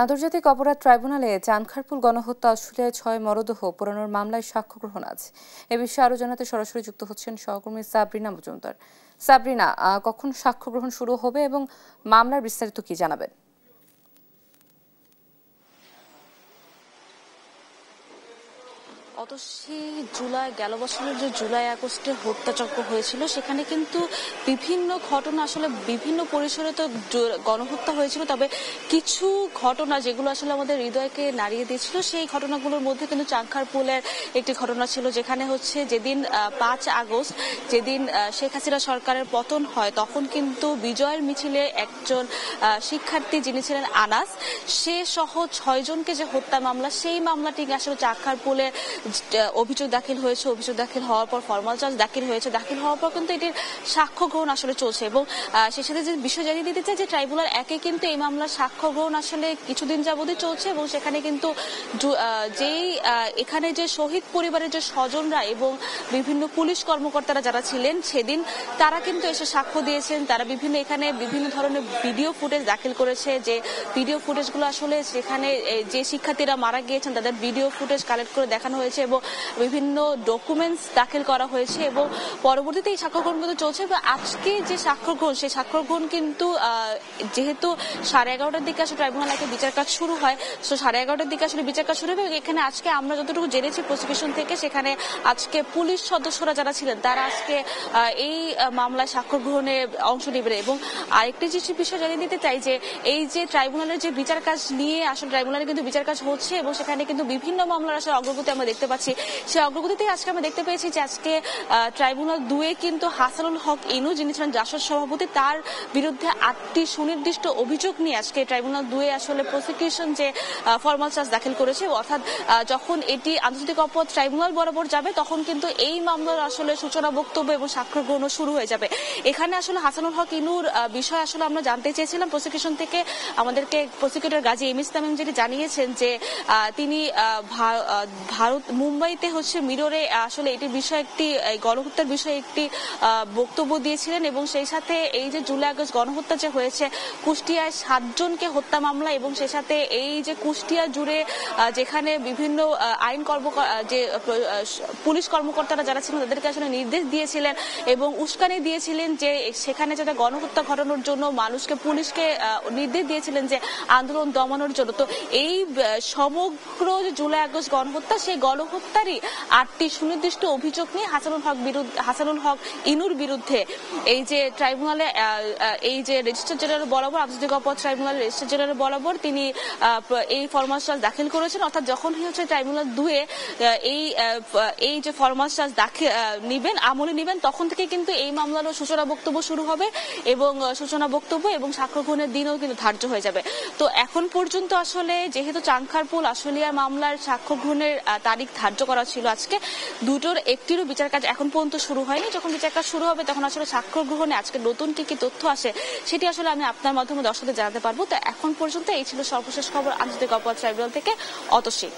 আন্তর্জাতিক অপরাধ ট্রাইব্যুনালে চানখারপুল গণহত্যা অস্ট্রেলিয়ায় ৬ মরদেহ পোড়ানোর মামলায় সাক্ষ্য গ্রহণ আছে। এ বিষয়ে আরও জানাতে সরাসরি যুক্ত হচ্ছেন সহকর্মী সাবরিনা মজুমদার। সাবরিনা, কখন সাক্ষ্য গ্রহণ শুরু হবে এবং মামলার বিস্তারিত কি জানাবেন? জুলাই গেল বছরের যে জুলাই আগস্টে হত্যাযজ্ঞ হয়েছিল সেখানে কিন্তু বিভিন্ন ঘটনা আসলে বিভিন্ন পরিসরে তো গণহত্যা হয়েছিল, তবে কিছু ঘটনা যেগুলো আসলে আমাদের হৃদয়কে নাড়িয়ে দিয়েছিল সেই ঘটনাগুলোর মধ্যে কিন্তু চানখারপুলের একটি ঘটনা ছিল, যেখানে হচ্ছে যেদিন ৫ আগস্ট যেদিন শেখ হাসিনা সরকারের পতন হয় তখন কিন্তু বিজয়ের মিছিলে একজন শিক্ষার্থী যিনি ছিলেন আনাস, সে সহ ৬ জনকে যে হত্যা মামলা, সেই মামলাটি আসলে চানখারপুলে অভিযোগ দাখিল হয়েছে। অভিযোগ দাখিল হওয়ার পর ফরমাল চার্জ দাখিল হয়েছে। দাখিল হওয়ার পর কিন্তু এটির সাক্ষ্য গ্রহণ আসলে চলছে এবং সেই সাথে যে বিষয় জানিয়ে দিতে চাই যে ট্রাইব্যুনাল একে কিন্তু এই মামলার সাক্ষ্য গ্রহণ আসলে কিছুদিন যাবতই চলছে এবং সেখানে কিন্তু যেই এখানে যে শহীদ পরিবারের যে স্বজনরা এবং বিভিন্ন পুলিশ কর্মকর্তারা যারা ছিলেন সেদিন তারা কিন্তু এসে সাক্ষ্য দিয়েছেন। তারা এখানে বিভিন্ন ধরনের ভিডিও ফুটেজ দাখিল করেছে, যে ভিডিও ফুটেজগুলো আসলে সেখানে যে শিক্ষার্থীরা মারা গিয়েছেন তাদের ভিডিও ফুটেজ কালেক্ট করে দেখানো হয়েছে এবং বিভিন্ন ডকুমেন্টস দাখিল করা হয়েছে এবং পরবর্তীতে এই সাক্ষ্য গ্রহণ কিন্তু চলছে। এবং আজকে যে সাক্ষ্য গ্রহণ, সেই সাক্ষ্য গ্রহণ কিন্তু যেহেতু 11:30টার দিকে আসলে ট্রাইব্যুনাল একে বিচার কাজ শুরু হয়, তো 11:30টার দিকে আসলে বিচার কাজ শুরু হবে। এখানে আজকে আমরা যতটুকু জেনেছি প্রসিকিউশন থেকে, সেখানে আজকে পুলিশ সদস্যরা যারা ছিলেন তারা আজকে এই মামলায় সাক্ষ্য গ্রহণে অংশ নেবেন। এবং আরেকটি যে বিষয় জানিয়ে দিতে চাই যে এই যে ট্রাইব্যুনালের যে বিচার কাজ নিয়ে আসলে ট্রাইব্যুনালে কিন্তু বিচার কাজ হচ্ছে এবং সেখানে কিন্তু বিভিন্ন মামলার আসলে অগ্রগতি আমরা দেখতে পাচ্ছি। সেই অগ্রগতিতে আজকে আমরা দেখতে পেয়েছি যে আজকে ট্রাইব্যুনাল 2 কিন্তু হাসানুল হক ইনু, যিনি ছিলেন জাসদ সভাপতি, তার বিরুদ্ধে 8টি সুনির্দিষ্ট অভিযোগ নিয়ে আজকে ট্রাইব্যুনাল 2 আসলে প্রসিকিউশন যে ফরমাল চার্জ দাখিল করেছে, অর্থাৎ যখন এটি আন্তর্জাতিক অপরাধ ট্রাইব্যুনাল বরাবর যাবে তখন কিন্তু এই মামলার আসলে সূচনা বক্তব্য এবং সাক্ষ্য গ্রহণ শুরু হয়ে যাবে। এখানে আসলে হাসানুল হক ইনুর বিষয় আসলে আমরা জানতে চেয়েছিলাম প্রসিকিউশন থেকে। আমাদেরকে প্রসিকিউটর গাজী এম ইস তামিম যেটি জানিয়েছেন যে তিনি মুম্বাইতে মিররে আসলে এটির বিষয়ে একটি গণহত্যার বিষয়ে একটি বক্তব্য দিয়েছিলেন এবং সেই সাথে এই যে জুলাই আগস্ট গণহত্যা যে হয়েছে কুষ্টিয়ায় 7 জনকে হত্যা মামলা এবং সেই সাথে এই যে কুষ্টিয়া জুড়ে যেখানে বিভিন্ন আইন যে পুলিশ কর্মকর্তারা যারা ছিলেন তাদেরকে আসলে নির্দেশ দিয়েছিলেন এবং উস্কানি দিয়েছিলেন যে সেখানে যাতে গণহত্যা ঘটানোর জন্য পুলিশকে নির্দেশ দিয়েছিলেন যে আন্দোলন দমানোর জন্য। তো এই সমগ্র যে জুলাই আগস্ট গণহত্যা, সেই গণহত্যারই 8টি সুনির্দিষ্ট অভিযোগ নিয়ে হাসানুল হক ইনুর বিরুদ্ধে এই যে ট্রাইব্যুনালে এই যে রেজিস্ট্রার জেনারেল বরাবর আন্তর্জাতিক অপরাধ ট্রাইব্যুনালের রেজিস্ট্রার জেনারেল বরাবর তিনি এই ফরমাল চার্জ দাখিল করেছেন। অর্থাৎ যখন ট্রাইব্যুনাল 2 এই যে ফরমাল চার্জ আমলে নিবেন তখন থেকে কিন্তু এই মামলার সূচনা বক্তব্য শুরু হবে এবং সূচনা বক্তব্য এবং সাক্ষ্য গ্রহণের দিনও কিন্তু ধার্য হয়ে যাবে। তো এখন পর্যন্ত আসলে যেহেতু চানখারপুল আশুলিয়ার মামলার সাক্ষ্য গ্রহণের তারিখ ধার্য করা ছিল আজকে, দুটোর একটিরও বিচার কাজ এখন পর্যন্ত শুরু হয়নি। যখন বিচার কাজ শুরু হবে তখন আসলে সাক্ষ্য গ্রহণে আজকে নতুন কি তথ্য আসে সেটি আসলে আমি আপনার মাধ্যমে দর্শকদের জানাতে পারবো। তো এখন পর্যন্ত এই ছিল সর্বশেষ খবর আন্তর্জাতিক অপরাধ ট্রাইব্যুনাল থেকে। অতসী।